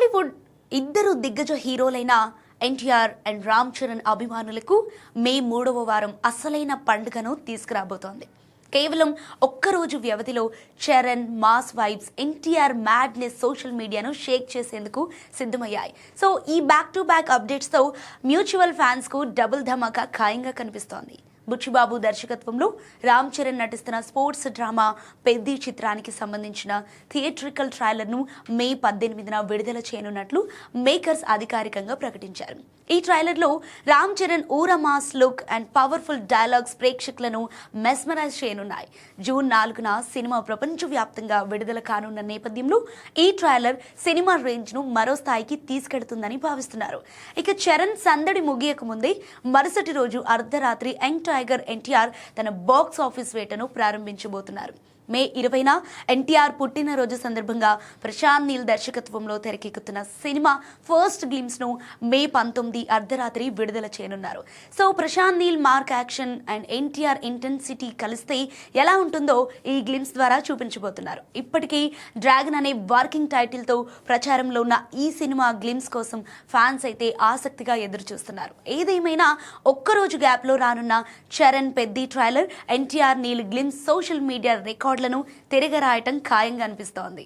టాలీవుడ్ ఇద్దరు దిగ్గజ హీరోలైన ఎన్టీఆర్ అండ్ రామ్ చరణ్ అభిమానులకు మే 3వ వారం అసలైన పండుగను తీసుకురాబోతోంది. కేవలం ఒక్కరోజు వ్యవధిలో Charan mass vibes NTR madness social మీడియాను షేక్ చేసేందుకు సిద్ధమయ్యాయి. సో ఈ బ్యాక్ టు బ్యాక్ అప్డేట్స్తో మ్యూచువల్ ఫ్యాన్స్కు డబుల్ ధమాకా ఖాయంగా కనిపిస్తోంది. బుచ్చిబాబు దర్శకత్వంలో రామ్ చరణ్ నటిస్తున్న స్పోర్ట్స్ డ్రామా పెద్ది చిత్రానికి సంబంధించిన థియేట్రికల్ ట్రైలర్ను మే 18న విడుదల చేయనున్నట్లు మేకర్స్ అధికారికంగా ప్రకటించారు. ఈ ట్రైలర్లో రామ్ చరణ్ ఊర mass look and powerful dialogues ప్రేక్షకులను మెస్మరైజ్ చేయనున్నాయి. జూన్ 4న సినిమా ప్రపంచవ్యాప్తంగా విడుదల కానున్న నేపథ్యంలో ఈ ట్రైలర్ సినిమా రేంజ్ను మరో స్థాయికి తీసుకెడుతుందని భావిస్తున్నారు. ఇక చరణ్ సందడి ముగియక ముందే మరుసటి రోజు అర్ధరాత్రి యంగ్ టైగర్ ఎన్టీఆర్ తన బాక్స్ ఆఫీస్ వేటను ప్రారంభించబోతున్నారు. మే 20న ఎన్టీఆర్ పుట్టినరోజు సందర్భంగా ప్రశాంత్ నీల్ దర్శకత్వంలో తెరకెక్కుతున్న సినిమా ఫస్ట్ గ్లిమ్స్ను మే 19 అర్ధరాత్రి విడుదల చేయనున్నారు. So Prashanth Neel mark action and NTR intensity కలిస్తే ఎలా ఉంటుందో ఈ గ్లిమ్స్ ద్వారా చూపించబోతున్నారు. ఇప్పటికీ డ్రాగన్ అనే వర్కింగ్ టైటిల్తో ప్రచారంలో ఉన్న ఈ సినిమా గ్లిమ్స్ కోసం ఫ్యాన్స్ అయితే ఆసక్తిగా ఎదురు చూస్తున్నారు. ఏదేమైనా ఒక్కరోజు గ్యాప్లో రానున్న Charan Peddi trailer NTR Neel glimpse social media రికార్డులను తిరగరాయటం ఖాయంగా అనిపిస్తోంది.